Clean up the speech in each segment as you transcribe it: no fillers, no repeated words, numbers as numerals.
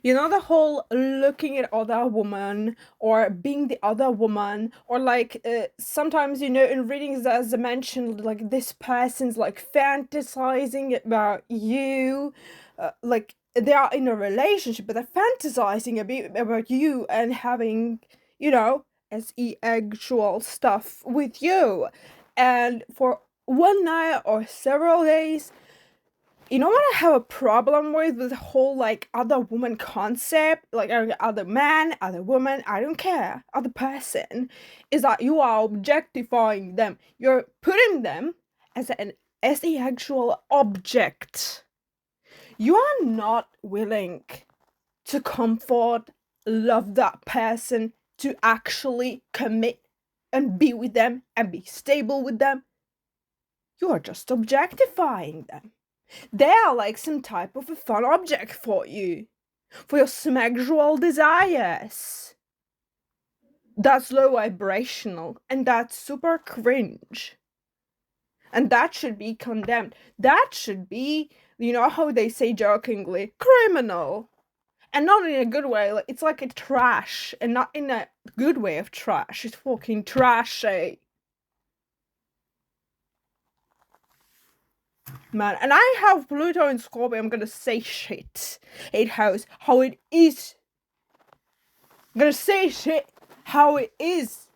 You know, the whole looking at other woman or being the other woman, or like sometimes, in readings as I mentioned, like this person's like fantasizing about you, like they are in a relationship, but they're fantasizing a bit about you and having, you know, actual stuff with you. And for one night or several days, you know what I have a problem with the whole like other woman concept, like other man, other woman, I don't care, other person, is that you are objectifying them. You're putting them as the actual object. You are not willing to comfort, love that person, to actually commit and be with them and be stable with them. You are just objectifying them. They are like some type of a fun object for your sexual desires. That's low vibrational and that's super cringe. And that should be condemned. That should be, you know how they say jokingly, criminal. And not in a good way. Like, it's like a trash, and not in a good way of trash. It's fucking trashy. Man, and I have Pluto in Scorpio. I'm gonna say shit. It has how it is. I'm gonna say shit how it is.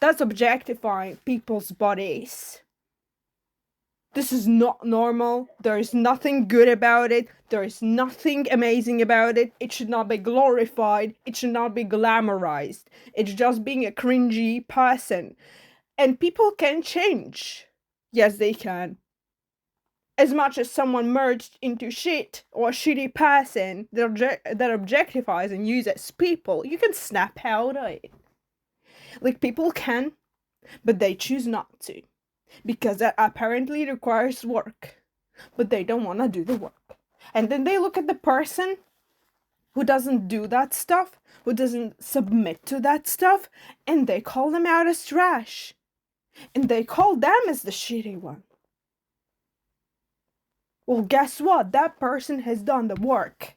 That's objectifying people's bodies. This is not normal. There is nothing good about it. There is nothing amazing about it. It should not be glorified. It should not be glamorized. It's just being a cringy person. And people can change. Yes, they can. As much as someone merged into shit or a shitty person that objectifies and uses people, you can snap out of it. Like, people can, but they choose not to. Because that apparently requires work. But they don't want to do the work. And then they look at the person who doesn't do that stuff, who doesn't submit to that stuff, and they call them out as trash. And they call them as the shitty one. Well, guess what? That person has done the work.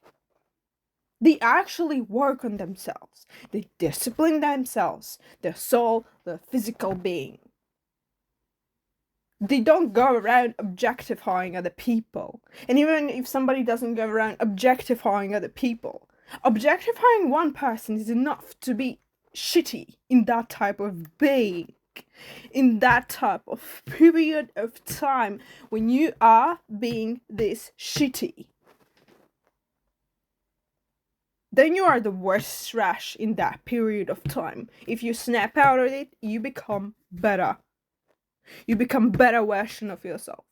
They actually work on themselves. They discipline themselves, their soul, their physical being. They don't go around objectifying other people. And even if somebody doesn't go around objectifying other people, objectifying one person is enough to be shitty in that type of being. In that type of period of time when you are being this shitty, then you are the worst trash in that period of time. If you snap out of it, you become better. You become better version of yourself.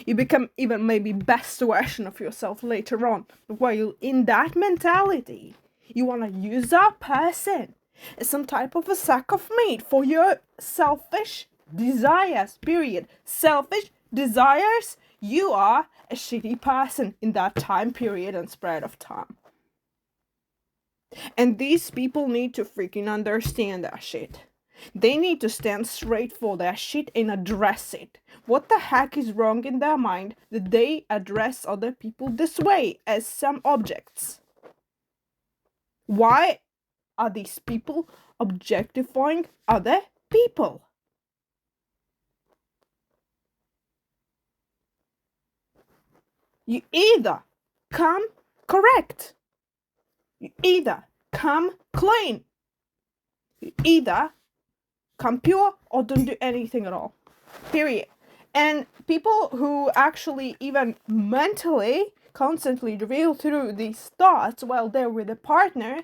You become even maybe best version of yourself later on. While in that mentality, you want to use that person as some type of a sack of meat for your selfish desires, period. Selfish desires, you are a shitty person in that time period and spread of time. And these people need to freaking understand that shit. They need to stand straight for their shit and address it. What the heck is wrong in their mind that they address other people this way as some objects? Why are these people objectifying other people? You either come correct, you either come clean, you either come pure or don't do anything at all. Period. And people who actually even mentally constantly reel through these thoughts while they're with a partner,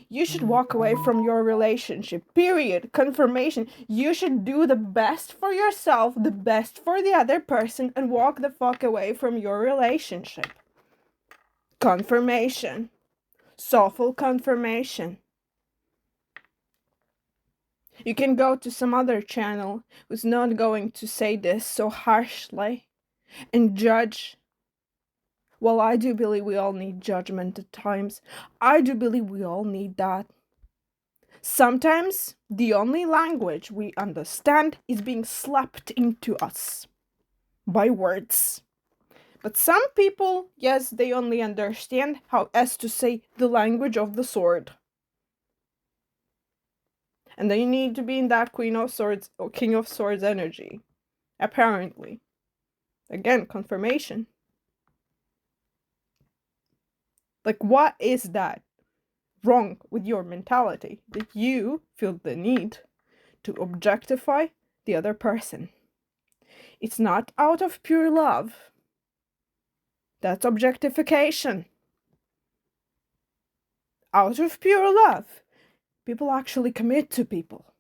you should walk away from your relationship. Period. Confirmation. You should do the best for yourself, the best for the other person, and walk the fuck away from your relationship. Confirmation. Soulful confirmation. You can go to some other channel who's not going to say this so harshly and judge. Well, I do believe we all need judgment at times. I do believe we all need that. Sometimes the only language we understand is being slapped into us by words. But some people, yes, they only understand how, as to say, the language of the sword. And they need to be in that Queen of Swords or King of Swords energy. Apparently. Again, confirmation. Like, what is that wrong with your mentality that you feel the need to objectify the other person? It's not out of pure love. That's objectification. Out of pure love, people actually commit to people.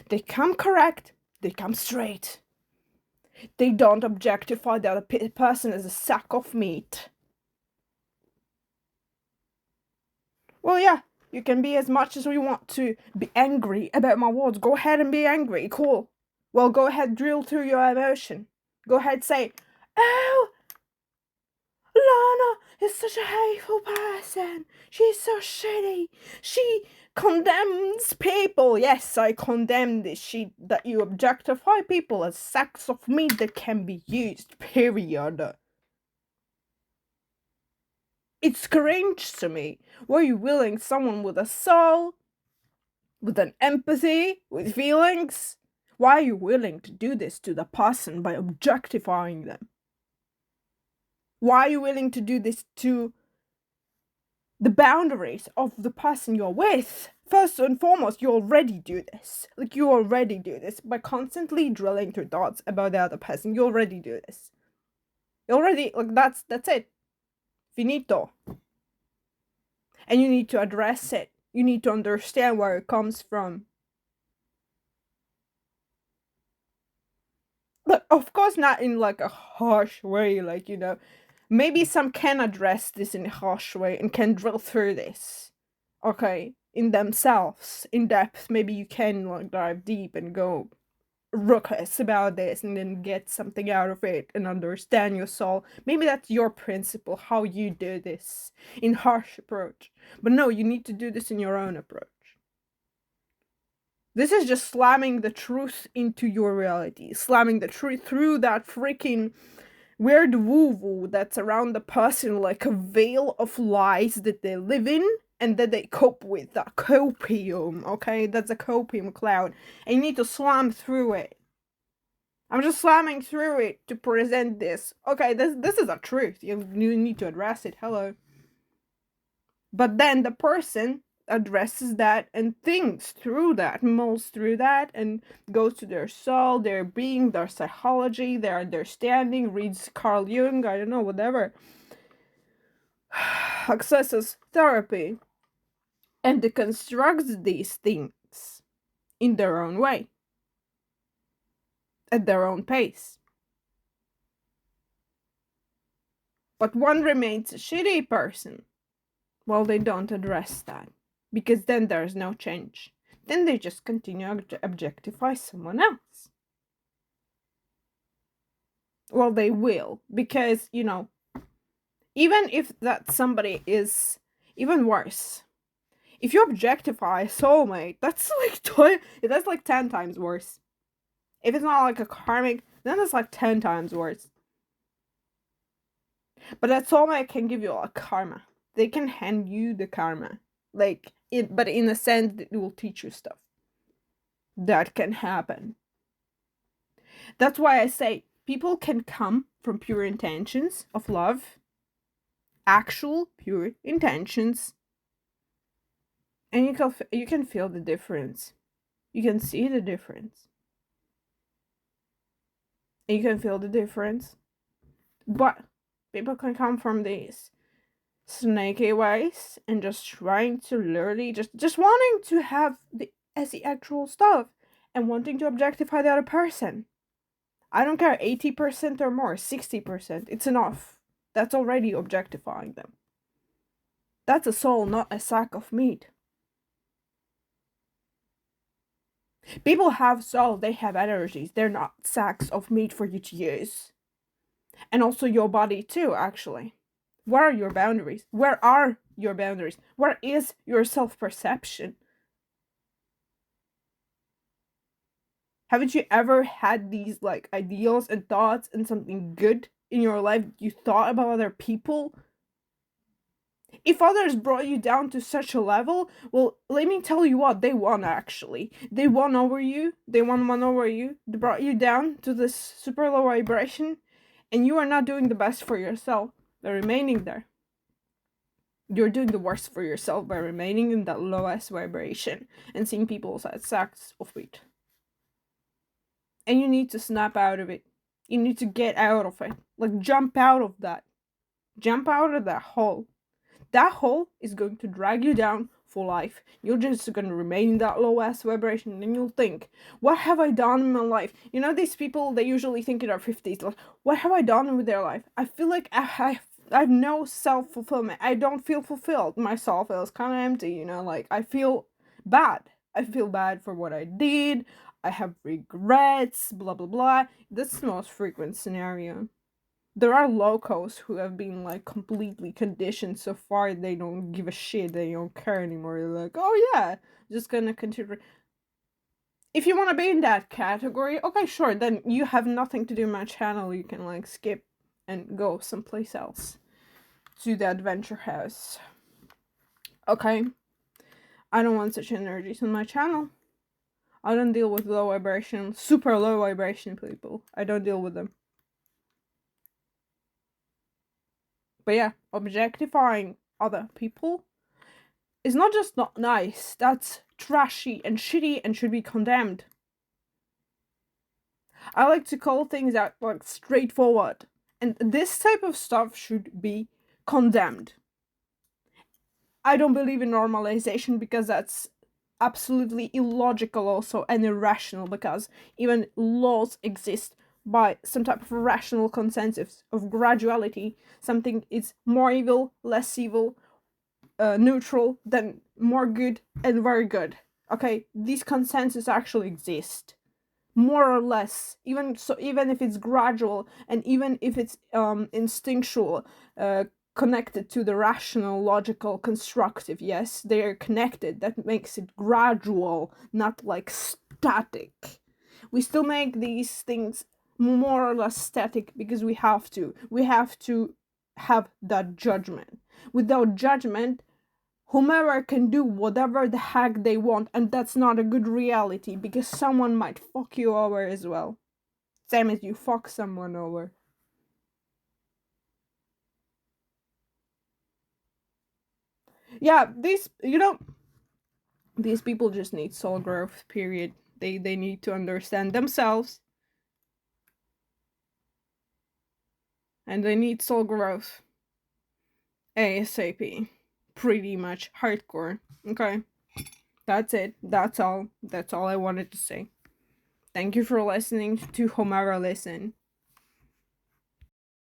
They come correct, they come straight. They don't objectify the other person as a sack of meat. Well, yeah, you can be as much as we want to be angry about my words. Go ahead and be angry, cool. Well, go ahead, drill through your emotion. Go ahead, say, oh, Lana is such a hateful person. She's so shitty. She condemns people. Yes, I condemn this that you objectify people as sacks of meat that can be used, period. It's cringe to me. Were you willing someone with a soul, with an empathy, with feelings? Why are you willing to do this to the person by objectifying them? Why are you willing to do this to the boundaries of the person you're with? First and foremost, you already do this. Like, you already do this by constantly drilling your thoughts about the other person. You already do this. You already, like, that's it. Finito. And you need to address it. You need to understand where it comes from. But of course not in like a harsh way, like, you know. Maybe some can address this in a harsh way and can drill through this. Okay, in themselves, in depth. Maybe you can like dive deep and go ruckus about this and then get something out of it and understand your soul. Maybe that's your principle, how you do this in harsh approach. But no, you need to do this in your own approach. This is just slamming the truth into your reality, slamming the truth through that freaking weird woo-woo that's around the person, like a veil of lies that they live in and that they cope with. That copium, okay? That's a copium cloud. And you need to slam through it. I'm just slamming through it to present this. Okay, this is a truth. You need to address it. Hello. But then the person addresses that and thinks through that, mulls through that, and goes to their soul, their being, their psychology, their understanding, reads Carl Jung, I don't know, whatever. Accesses therapy and deconstructs these things in their own way, at their own pace. But one remains a shitty person. Well, they don't address that, because then there's no change. Then they just continue to objectify someone else. Well, they will, because, you know, even if that somebody is even worse, if you objectify a soulmate, that's like 10 times worse. If it's not like a karmic, then it's like 10 times worse. But that soulmate can give you a karma. They can hand you the karma, like it, but in a sense that it will teach you stuff. That can happen. That's why I say people can come from pure intentions of love, actual pure intentions, and you can feel the difference. You can see the difference. And you can feel the difference. But people can come from these snaky ways and just trying to literally just wanting to have the actual stuff and wanting to objectify the other person. I don't care, 80% or more, 60%, it's enough. That's already objectifying them. That's a soul, not a sack of meat. People have soul, they have energies, they're not sacks of meat for you to use. And also your body too, actually. Where are your boundaries? Where are your boundaries? Where is your self-perception? Haven't you ever had these like ideals and thoughts and something good in your life you thought about other people? If others brought you down to such a level, well, let me tell you what, they won actually. They won over you. They won one over you. They brought you down to this super low vibration, and you are not doing the best for yourself by remaining there. You're doing the worst for yourself by remaining in that lowest vibration and seeing people as sacks of wheat. And you need to snap out of it. You need to get out of it. Like, jump out of that. Jump out of that hole. That hole is going to drag you down for life. You're just going to remain in that low ass vibration, and you'll think, what have I done in my life? You know, these people, they usually think in their 50s, like, what have I done with their life? I feel like I have no self-fulfillment. I don't feel fulfilled. My soul feels kind of empty, you know, like, I feel bad. I feel bad for what I did. I have regrets, blah, blah, blah. That's the most frequent scenario. There are locals who have been like completely conditioned so far they don't give a shit, they don't care anymore. They're like, oh yeah, just gonna continue. If you want to be in that category, okay, sure, then you have nothing to do in my channel. You can like skip and go someplace else to the adventure house. Okay, I don't want such energies on my channel. I don't deal with low vibration, super low vibration people. I don't deal with them. But yeah, objectifying other people is not just not nice, that's trashy and shitty and should be condemned. I like to call things out like straightforward. And this type of stuff should be condemned. I don't believe in normalization because that's absolutely illogical also and irrational, because even laws exist by some type of rational consensus of graduality. Something is more evil, less evil, neutral, then more good and very good. Okay, these consensus actually exist, more or less. Even so, even if it's gradual and even if it's instinctual, connected to the rational, logical, constructive. Yes, they are connected. That makes it gradual, not like static. We still make these things more or less static because we have to. We have to have that judgment. Without judgment, whomever can do whatever the heck they want, and that's not a good reality because someone might fuck you over as well. Same as you fuck someone over. Yeah, these people just need soul growth, period. They need to understand themselves. And they need soul growth. ASAP. Pretty much hardcore. Okay. That's it. That's all. That's all I wanted to say. Thank you for listening to Homera Listen.